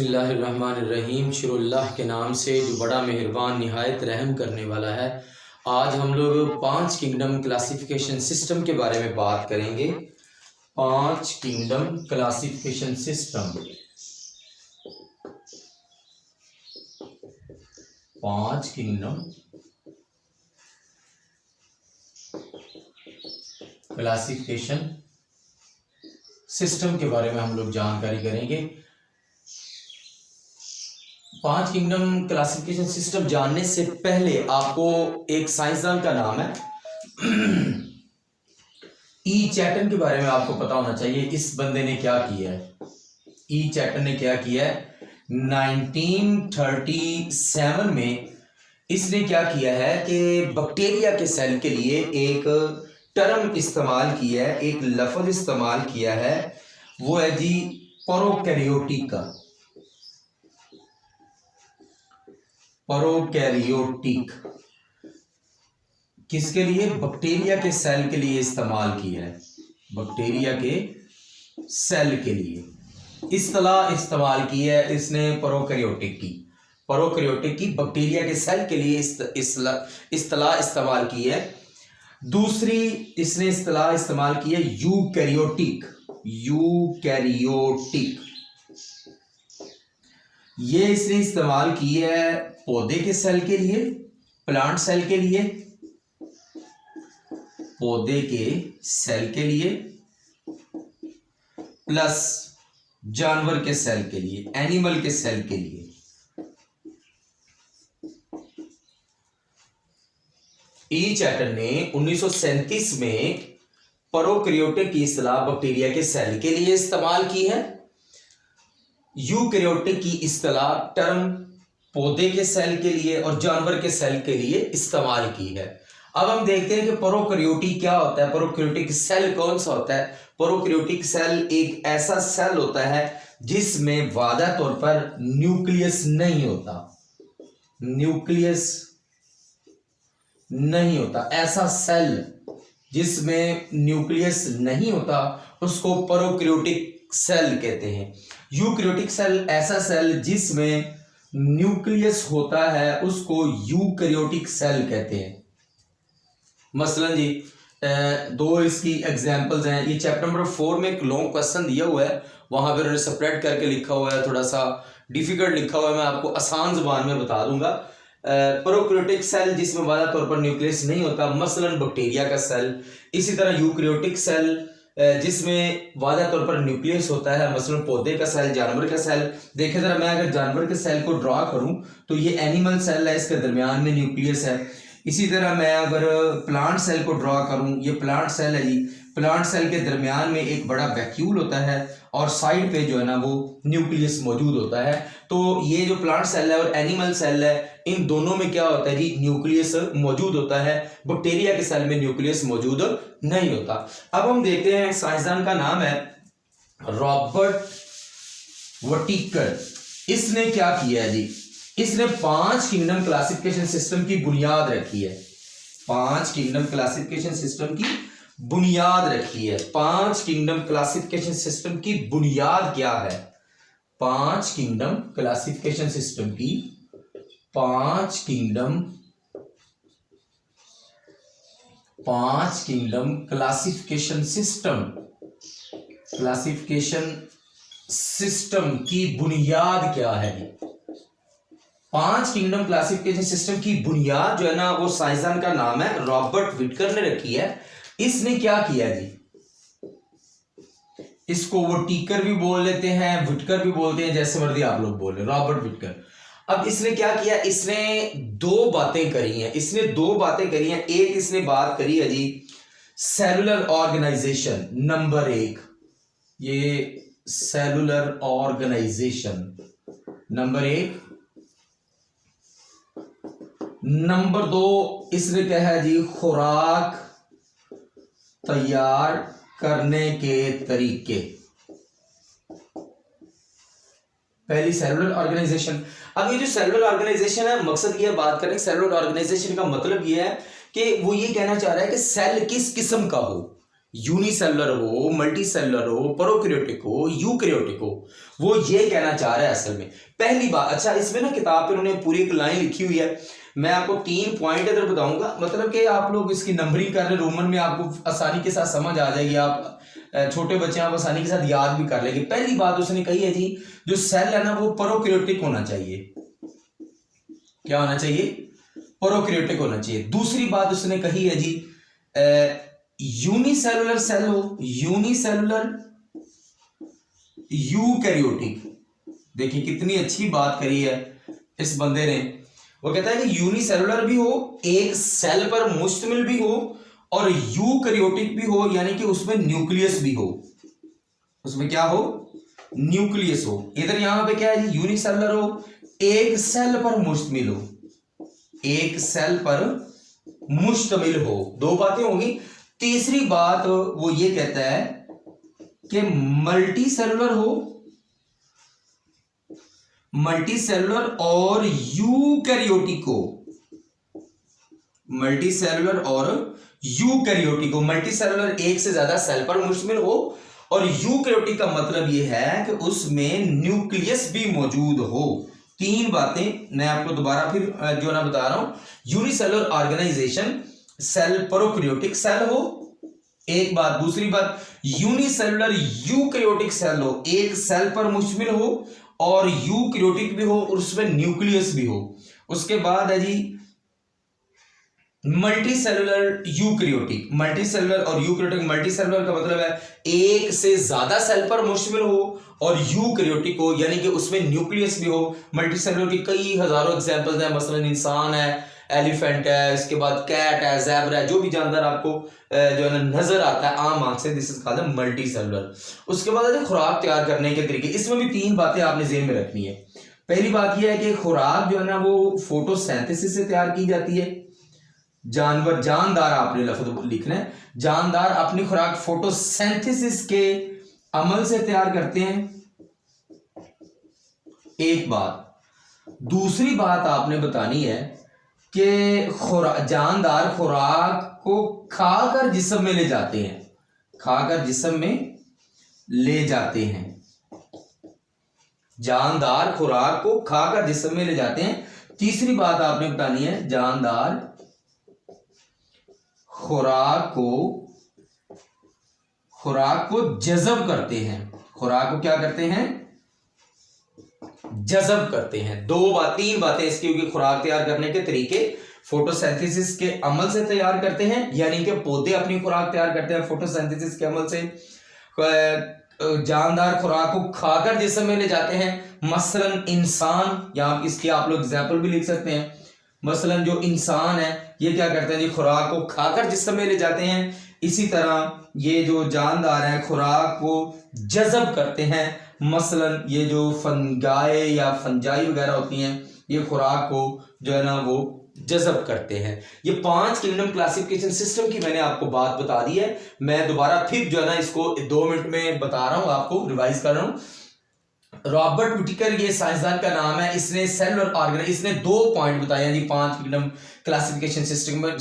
बिस्मिल्लाहिर्रहमानिर्रहीम। शुरुल्लाह के नाम से जो बड़ा मेहरबान निहायत रहम करने वाला है। आज हम लोग 5 किंगडम क्लासिफिकेशन सिस्टम के बारे में बात करेंगे। 5 kingdom classification system, 5 kingdom classification system के बारे में हम लोग जानकारी करेंगे। 5 किंगडम क्लासिफिकेशन सिस्टम जानने से पहले आपको एक साइंसदान का नाम है ई चैटन के बारे में आपको पता होना चाहिए। इस बंदे ने क्या किया है, ई चैटन ने क्या किया है 1937 में इसने क्या किया है कि बैक्टीरिया के सेल के लिए एक टर्म इस्तेमाल किया है, एक लफ्ज इस्तेमाल किया है, वो है जी प्रोकैरियोटिक का। प्रोकैरियोटिक किसके लिए? बैक्टीरिया के सेल के लिए इस्तेमाल किया है, बैक्टीरिया के सेल के लिए इस्तेलाह इस्तेमाल की है इसने प्रोकैरियोटिक की। प्रोकैरियोटिक की बैक्टीरिया के सेल के लिए इस्तेलाह इस्तेमाल की है। दूसरी इसने इस्तेलाह इस्तेमाल की है यूकैरियोटिक। यूकैरियोटिक ये इसने इस्तेमाल की है पौधे के सेल के लिए, प्लांट सेल के लिए, पौधे के सेल के लिए प्लस जानवर के सेल के लिए, एनिमल के सेल के लिए। ई चैटन ने 1937 में प्रोकैरियोटिक की इस्तेलाह बैक्टीरिया के सेल के लिए इस्तेमाल की है। यूकैरियोटिक की इस्तेलाह टर्म पौधे के सेल के लिए और जानवर के सेल के लिए इस्तेमाल की है। अब हम देखते हैं कि प्रोकैरियोटिक क्या होता है, प्रोकैरियोटिक सेल कौन सा होता है। प्रोकैरियोटिक सेल एक ऐसा सेल होता है जिसमें वादा तौर पर न्यूक्लियस नहीं होता, न्यूक्लियस नहीं होता। ऐसा सेल जिसमें न्यूक्लियस नहीं होता उसको प्रोकैरियोटिक सेल कहते हैं। यूकैरियोटिक सेल ऐसा सेल जिसमें न्यूक्लियस होता है उसको यूकैरियोटिक सेल कहते हैं। मसलन जी दो इसकी एग्जांपल्स हैं। ये चैप्टर नंबर 4 में एक लॉन्ग क्वेश्चन दिया हुआ है, वहां पर सेपरेट करके लिखा हुआ है, थोड़ा सा डिफिकल्ट लिखा हुआ है, मैं आपको आसान जुबान में बता दूंगा। प्रोकैरियोटिक सेल जिसमें वादा तौर पर न्यूक्लियस नहीं होता, मसलन बैक्टीरिया का सेल। इसी तरह यूकैरियोटिक सेल जिसमें वादा तौर पर न्यूक्लियस होता है, मसलन पौधे का सेल, जानवर का सेल। देखें जरा, मैं अगर जानवर के सेल को ड्रॉ करूं तो ये एनिमल सेल है, इसके दरमियान में न्यूक्लियस है। इसी तरह मैं अगर प्लांट सेल को ड्रॉ करूं, ये प्लांट सेल है जी, प्लांट सेल के दरमियान में एक बड़ा वैक्यूल होता है और साइड पे जो है ना वो न्यूक्लियस मौजूद होता है। तो ये जो प्लांट सेल है और एनिमल सेल है, इन दोनों में क्या होता है जी, न्यूक्लियस मौजूद होता है। बैक्टीरिया के सेल में न्यूक्लियस मौजूद नहीं होता। अब हम देखते हैं, साइंसदान का नाम है रॉबर्ट वटिकर। इसने क्या किया है जी, इसने 5 किंगडम क्लासिफिकेशन सिस्टम की बुनियाद रखी है। 5 किंगडम क्लासिफिकेशन सिस्टम की बुनियाद रखी है। 5 किंगडम क्लासिफिकेशन सिस्टम की बुनियाद क्या है? 5 किंगडम क्लासिफिकेशन सिस्टम की 5 किंगडम क्लासिफिकेशन सिस्टम की बुनियाद क्या है? 5 किंगडम क्लासिफिकेशन सिस्टम की बुनियाद जो है ना वो साइंसदान का नाम है रॉबर्ट विटकर ने रखी है। इसने क्या किया जी, इसको वो टीकर भी बोल लेते हैं, विटकर भी बोलते हैं, जैसे मर्जी आप लोग बोले, रॉबर्ट विटकर। अब इसने क्या किया, इसने 2 बातें करी हैं। इसने 2 बातें करी हैं। एक इसने बात करी है जी सेलुलर ऑर्गेनाइजेशन, नंबर 1 ये सेलुलर ऑर्गेनाइजेशन नंबर 1। नंबर 2 इसने क्या है जी, खुराक तैयार करने के तरीके। पहली सेलुलर ऑर्गेनाइजेशन। अब ये जो सेलुलर ऑर्गेनाइजेशन है, मकसद ये बात करें, सेलुलर ऑर्गेनाइजेशन का मतलब ये है कि वो ये कहना चाह रहा है कि सेल किस किस्म का हो, यूनिसेलुलर हो, मल्टीसेलुलर हो, प्रोकैरियोटिक हो, यूकैरियोटिक हो, वो ये कहना चाह रहा है असल में। पहली बात, अच्छा इसमें ना किताब पे उन्होंने पूरी एक लाइन लिखी हुई है, मैं आपको 3 पॉइंट इधर बताऊंगा, मतलब कि आप लोग इसकी नंबरिंग कर रहे रोमन में, आपको आसानी के साथ समझ आ जाएगी, आप छोटे बच्चे आप आसानी के साथ याद भी कर लेंगे। पहली बात उसने कही है जी, जो सेल है ना वो प्रोकैरियोटिक होना चाहिए। क्या होना चाहिए? प्रोकैरियोटिक होना चाहिए। दूसरी बात उसने कही है जी, यूनिसेलुलर सेल हो, यूनिसेलुलर यूकैरियोटिक। देखिए कितनी अच्छी बात करी है इस बंदे ने। वो कहता है कि यूनिसेलुलर भी हो, एक सेल पर मुश्तमिल भी हो, और यूकैरियोटिक भी हो, यानी कि उसमें न्यूक्लियस भी हो। उसमें क्या हो? न्यूक्लियस हो। इधर यहां पे क्या है जी, यूनिसेलुलर हो, एक सेल पर मुश्तमिल हो, एक सेल पर मुश्तमिल हो। दो बातें होंगी। तीसरी बात वो ये कहता है कि मल्टी सेलुलर हो, मल्टी सेलुलर और यूकैरियोटिक हो, मल्टी सेलुलर और यूकैरियोटिक हो। मल्टी सेलुलर एक से ज्यादा सेल पर मुश्तमिल हो, और यूकैरियोटिक का मतलब यह है कि उसमें न्यूक्लियस भी मौजूद हो। 3 बातें मैं आपको दोबारा फिर जो ना बता रहा हूं। Unicellular organization, cell prokaryotic cell हो, एक बात। दूसरी बात, यूनिसेलुलर यूकैरियोटिक सेल हो, एक सेल पर मुश्तमिल हो, और यूकैरियोटिक भी हो, और उसमें न्यूक्लियस भी हो। उसके बाद है जी multi cellular eukaryotic. Multi cellular और यूकैरियोटिक, मल्टी सेलुलर का मतलब है एक से ज्यादा सेल पर मुश्तमिल हो, और यूकैरियोटिक हो यानी कि उसमें न्यूक्लियस भी हो। मल्टी सेलुलर की कई हजारों एग्जांपल्स हैं, मसलन इंसान है, एलिफेंट है, इसके बाद कैट है, ज़ेब्रा है, जो भी जानवर आपको जो है ना नजर आता है आम आंख से, this is called multi cellular. उसके बाद है खुराक तैयार करने के तरीके। इसमें भी 3 बातें आपने ज़हन में रखनी है। पहली बात यह है कि खुराक जो है ना वो फोटोसिंथेसिस से तैयार की जाती है। जानवर, जानदार आपने लफ्ज लिखना है, जानदार अपनी खुराक फोटोसिंथेसिस के अमल से तैयार करते हैं, एक बात। दूसरी बात आपने बतानी है कि जानदार खुराक को खाकर जिस्म में ले जाते हैं, खाकर जिस्म में ले जाते हैं। जानदार खुराक को खाकर जिस्म में ले जाते हैं। तीसरी बात आपने बतानी है, जानदार खुराक को जज़ब करते हैं। खुराक को क्या करते हैं? जज़ब करते हैं। 3 बातें इसकी, क्योंकि खुराक तैयार करने के तरीके फोटोसिंथेसिस के अमल से तैयार करते हैं, यानी कि पौधे अपनी खुराक तैयार करते हैं फोटोसिंथेसिस के अमल से। जानदार खुराक को खाकर जिस्म में ले जाते हैं, मसलन इंसान, यहाँ इसकी आप लोग एग्जाम्पल भी लिख सकते हैं। मसलन जो इंसान है ये क्या करते हैं जी, खुराक को खाकर जिस्म में ले जाते हैं। इसी तरह ये जो जानदार हैं खुराक को जज़ब करते हैं, मसलन ये जो फंगाए या फंजाई वगैरह होती हैं, ये खुराक को जो है ना वो जज़ब करते हैं। ये 5 किंगडम क्लासिफिकेशन सिस्टम की मैंने आपको बात बता दी है। मैं दोबारा फिर जो है ना इसको 2 मिनट में बता रहा हूं, आपको रिवाइज कर रहा हूं। रॉबर्ट विटिकर ये साइंसदान का नाम है, इसने सेलुलर ऑर्गेनाइजेशन, इसने 2 पॉइंट बताए हैं जी 5 किंगडम क्लासिफिकेशन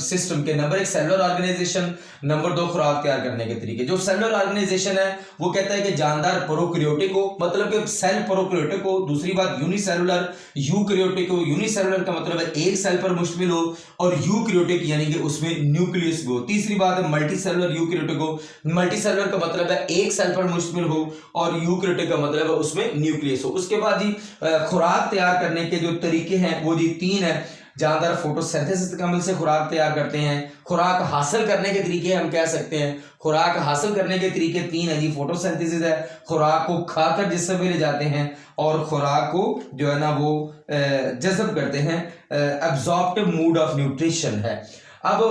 सिस्टम के। नंबर 1 सेलुलर ऑर्गेनाइजेशन, नंबर 2 खुराक तैयार करने के तरीके। जो सेलुलर ऑर्गेनाइजेशन है वो कहता है कि जानदार प्रोकैरियोटिक हो, मतलब कि सेल प्रोकैरियोटिक हो। दूसरी बात यूनिसेलुलर यूकैरियोटिक हो, यूनिसेलुलर का मतलब है एक सेल पर मुश्तमिल हो, और यूकैरियोटिक यानी कि उसमें न्यूक्लियस भी हो। तीसरी बात है मल्टी सेलुलर यूकैरियोटिक हो, मल्टी सेलुलर का मतलब है एक सेल पर मुश्तमिल हो, और यूकैरियोटिक का मतलब है उसमें न्यूक्लियस हो। उसके बाद जी खुराक तैयार करने के जो तरीके हैं वो जी 3 है। जानदार फोटोसिंथेसिस के अमल से खुराक तैयार करते हैं। खुराक हासिल करने के तरीके हम कह सकते हैं, खुराक हासिल करने के तरीके 3 है जी, फोटोसिंथेसिस है, खुराक को खाकर जिस्म में ले जाते हैं, और खुराक को जो है ना वो जज़ब करते हैं, एब्जॉर्प्टिव मोड ऑफ न्यूट्रिशन है। अब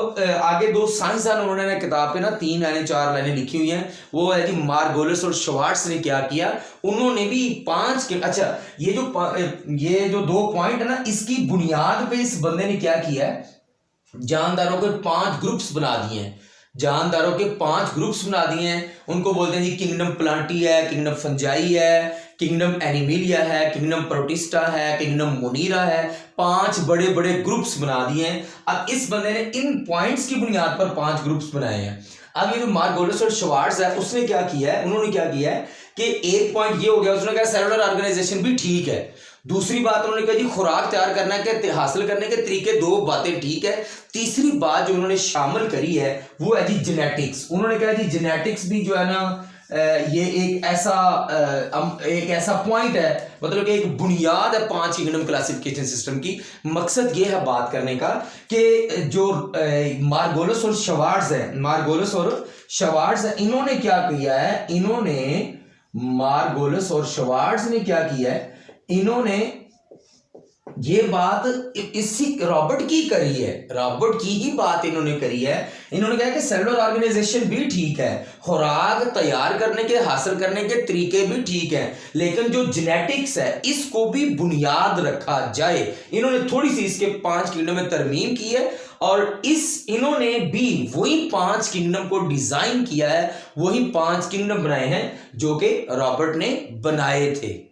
आगे 2 साइंसदान उन्होंने किताब पे ना 3 लाइनें 4 लाइनें लिखी हुई हैं। वो है कि मार्गोलिस और श्वार्ट्ज ने क्या किया, उन्होंने भी 5 के, अच्छा ये जो 2 पॉइंट है ना, इसकी बुनियाद पे इस बंदे ने क्या किया है, जानदारों के 5 ग्रुप्स बना दिए हैं। जानदारों के 5 ग्रुप्स बना दिए हैं। उनको बोलते हैं जी किंगडम प्लांटी है, किंगडम फंजाई है, किंगडम एनिमिलिया है, किंगडम प्रोटिस्टा है, किंगडम मोनीरा है। 5 बड़े बड़े ग्रुप्स बना दिए हैं। अब इस बंदे ने इन पॉइंट्स की बुनियाद पर 5 ग्रुप्स बनाए हैं। अब ये जो मार्गोलिस और श्वार्ट्ज है उसने क्या किया है, उन्होंने क्या किया है कि एक पॉइंट ये हो गया, उसने कहा सेलुलर ऑर्गेनाइजेशन भी ठीक है। दूसरी बात उन्होंने कहा जी खुराक तैयार करना के हासिल करने के तरीके, दो बातें ठीक है। तीसरी बात जो उन्होंने शामिल करी है वो है जी जेनेटिक्स। उन्होंने कहा जी जेनेटिक्स भी जो है ना ये एक ऐसा पॉइंट है, मतलब कि एक बुनियाद है 5 किंगडम क्लासिफिकेशन सिस्टम की। मकसद ये है बात करने का कि जो मार्गोलिस और श्वार्ट्ज है, मार्गोलिस और श्वार्ट्ज है, इन्होंने क्या किया है, इन्होंने मार्गोलिस और श्वार्ट्ज ने क्या किया है, इन्होंने ये बात इसी रॉबर्ट की करी है, रॉबर्ट की ही बात इन्होंने करी है। इन्होंने कहा कि सेलुलर ऑर्गेनाइजेशन भी ठीक है, खुराक तैयार करने के हासिल करने के तरीके भी ठीक है, लेकिन जो जेनेटिक्स है इसको भी बुनियाद रखा जाए। इन्होंने थोड़ी सी इसके 5 किंगडम में तरमीम की है और इन्होंने भी वही 5 किंगडम को डिजाइन किया है, वही 5 किंगडम बनाए हैं जो कि रॉबर्ट ने बनाए थे।